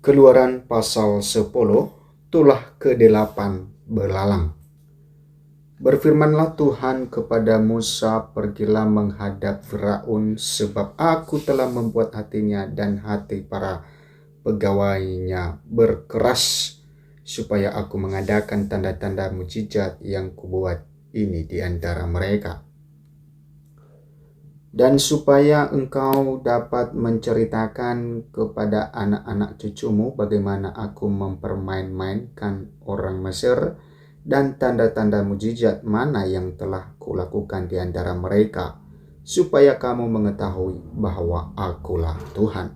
Keluaran pasal 10, tulah ke-8 belalang. Berfirmanlah Tuhan kepada Musa, pergilah menghadap Firaun, sebab aku telah membuat hatinya dan hati para pegawainya berkeras, supaya aku mengadakan tanda-tanda mujizat yang kubuat ini di antara mereka. Dan supaya engkau dapat menceritakan kepada anak-anak cucumu bagaimana aku mempermain-mainkan orang Mesir dan tanda-tanda mujizat mana yang telah kulakukan di antara mereka, supaya kamu mengetahui bahwa akulah Tuhan.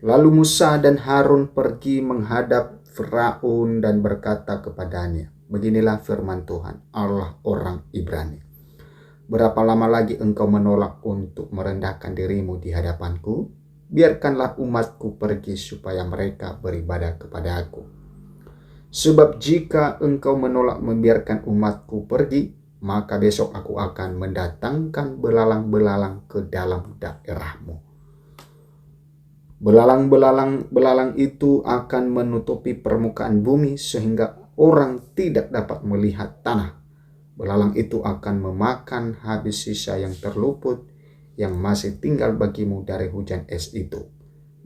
Lalu Musa dan Harun pergi menghadap Firaun dan berkata kepadanya, beginilah firman Tuhan, Allah orang Ibrani. Berapa lama lagi engkau menolak untuk merendahkan dirimu di hadapanku? Biarkanlah umatku pergi supaya mereka beribadah kepada aku. Sebab jika engkau menolak membiarkan umatku pergi, maka besok aku akan mendatangkan belalang-belalang ke dalam daerahmu. Belalang itu akan menutupi permukaan bumi sehingga orang tidak dapat melihat tanah. Belalang itu akan memakan habis sisa yang terluput yang masih tinggal bagimu dari hujan es itu.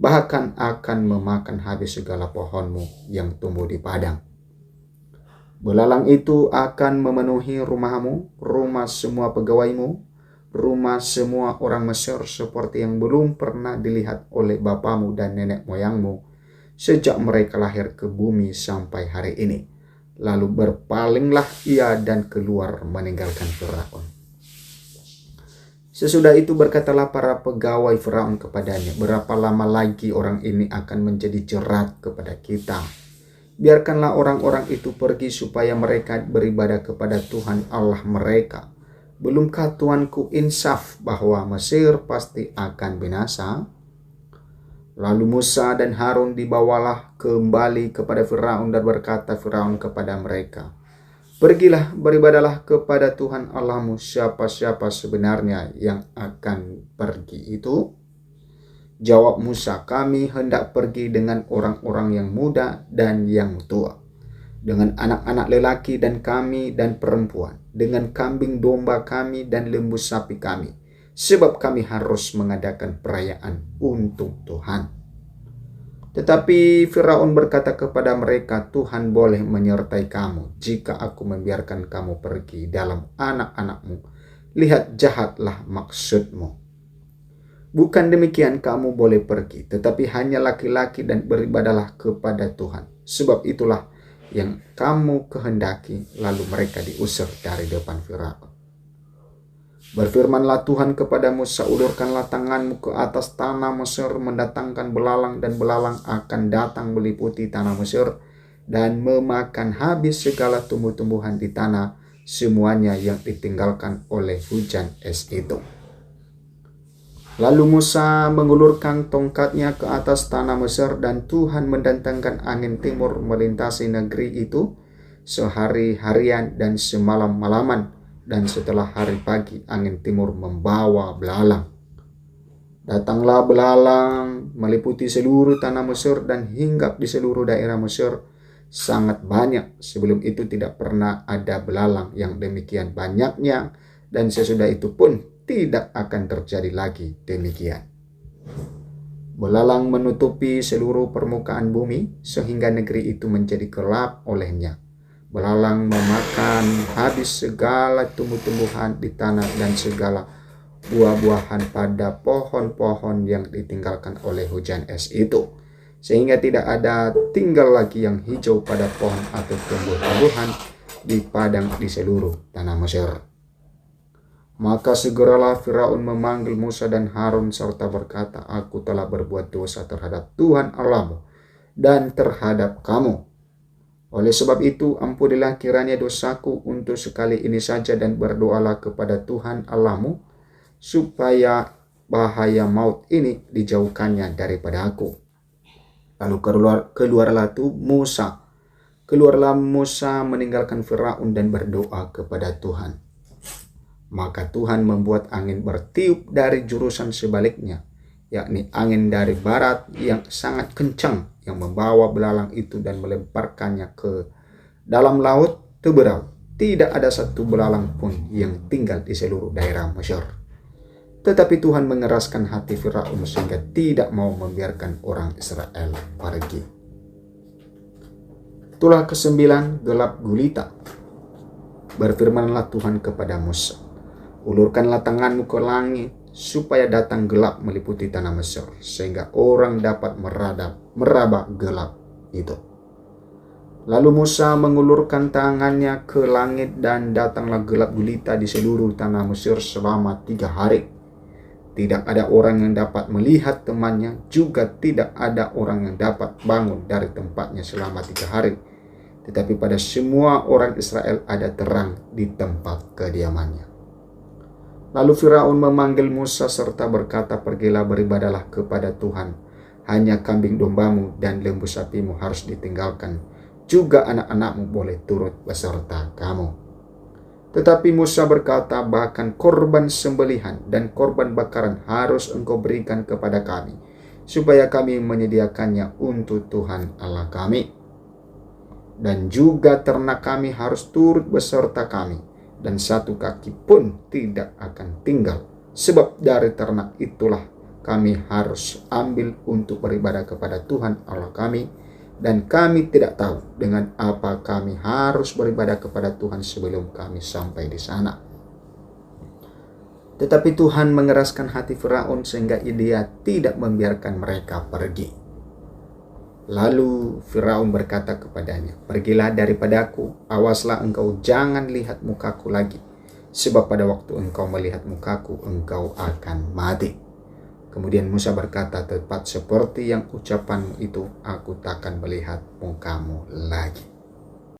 Bahkan akan memakan habis segala pohonmu yang tumbuh di padang. Belalang itu akan memenuhi rumahmu, rumah semua pegawaimu, rumah semua orang Mesir seperti yang belum pernah dilihat oleh bapamu dan nenek moyangmu sejak mereka lahir ke bumi sampai hari ini. Lalu berpalinglah ia dan keluar meninggalkan Firaun. Sesudah itu berkatalah para pegawai Firaun kepadanya, berapa lama lagi orang ini akan menjadi jerat kepada kita? Biarkanlah orang-orang itu pergi supaya mereka beribadah kepada Tuhan Allah mereka. Belumkah Tuanku insaf bahwa Mesir pasti akan binasa? Lalu Musa dan Harun dibawalah kembali kepada Firaun dan berkata Firaun kepada mereka, pergilah beribadahlah kepada Tuhan Allahmu. Siapa-siapa sebenarnya yang akan pergi itu? Jawab Musa, kami hendak pergi dengan orang-orang yang muda dan yang tua, dengan anak-anak lelaki dan kami dan perempuan, dengan kambing domba kami dan lembu sapi kami, sebab kami harus mengadakan perayaan untuk Tuhan. Tetapi Firaun berkata kepada mereka, Tuhan boleh menyertai kamu jika aku membiarkan kamu pergi dalam anak-anakmu. Lihat, jahatlah maksudmu. Bukan demikian kamu boleh pergi, tetapi hanya laki-laki dan beribadahlah kepada Tuhan. Sebab itulah yang kamu kehendaki. Lalu mereka diusir dari depan Firaun. Berfirmanlah Tuhan kepada Musa, ulurkanlah tanganmu ke atas tanah Mesir, mendatangkan belalang, dan belalang akan datang meliputi tanah Mesir dan memakan habis segala tumbuh-tumbuhan di tanah, semuanya yang ditinggalkan oleh hujan es itu. Lalu Musa mengulurkan tongkatnya ke atas tanah Mesir, dan Tuhan mendatangkan angin timur melintasi negeri itu sehari-harian dan semalam-malaman. Dan setelah hari pagi, angin timur membawa belalang. Datanglah belalang meliputi seluruh tanah Mesir dan hinggap di seluruh daerah Mesir sangat banyak. Sebelum itu tidak pernah ada belalang yang demikian banyaknya, dan sesudah itu pun tidak akan terjadi lagi demikian. Belalang menutupi seluruh permukaan bumi sehingga negeri itu menjadi gelap olehnya. Belalang memakan habis segala tumbuh-tumbuhan di tanah dan segala buah-buahan pada pohon-pohon yang ditinggalkan oleh hujan es itu, sehingga tidak ada tinggal lagi yang hijau pada pohon atau tumbuh-tumbuhan di padang di seluruh tanah Mesir. Maka segeralah Firaun memanggil Musa dan Harun serta berkata, aku telah berbuat dosa terhadap Tuhan Allahmu dan terhadap kamu. Oleh sebab itu, ampunilah kiranya dosaku untuk sekali ini saja, dan berdoalah kepada Tuhan Allahmu, supaya bahaya maut ini dijauhkannya daripada aku. Lalu keluarlah Musa meninggalkan Firaun dan berdoa kepada Tuhan. Maka Tuhan membuat angin bertiup dari jurusan sebaliknya, yakni angin dari barat yang sangat kencang yang membawa belalang itu dan melemparkannya ke dalam laut Teberau. Tidak ada satu belalang pun yang tinggal di seluruh daerah Mesir. Tetapi Tuhan mengeraskan hati Firaun sehingga tidak mau membiarkan orang Israel pergi. Itulah ke-9, gelap gulita. Berfirmanlah Tuhan kepada Musa, ulurkanlah tanganmu ke langit supaya datang gelap meliputi tanah Mesir, sehingga orang dapat meraba gelap itu. Lalu Musa mengulurkan tangannya ke langit dan datanglah gelap gulita di seluruh tanah Mesir selama 3 hari. Tidak ada orang yang dapat melihat temannya, juga tidak ada orang yang dapat bangun dari tempatnya selama 3 hari. Tetapi pada semua orang Israel ada terang di tempat kediamannya. Lalu Firaun memanggil Musa serta berkata, pergilah beribadahlah kepada Tuhan. Hanya kambing dombamu dan lembu sapimu harus ditinggalkan. Juga anak-anakmu boleh turut beserta kamu. Tetapi Musa berkata, bahkan korban sembelihan dan korban bakaran harus engkau berikan kepada kami, supaya kami menyediakannya untuk Tuhan Allah kami. Dan juga ternak kami harus turut beserta kami, dan satu kaki pun tidak akan tinggal. Sebab dari ternak itulah kami harus ambil untuk beribadah kepada Tuhan Allah kami. Dan kami tidak tahu dengan apa kami harus beribadah kepada Tuhan sebelum kami sampai di sana. Tetapi Tuhan mengeraskan hati Firaun sehingga dia tidak membiarkan mereka pergi. Lalu Firaun berkata kepadanya, pergilah daripadaku, awaslah engkau jangan lihat mukaku lagi. Sebab pada waktu engkau melihat mukaku, engkau akan mati. Kemudian Musa berkata, tepat seperti yang ucapanmu itu, aku takkan melihat mukamu lagi.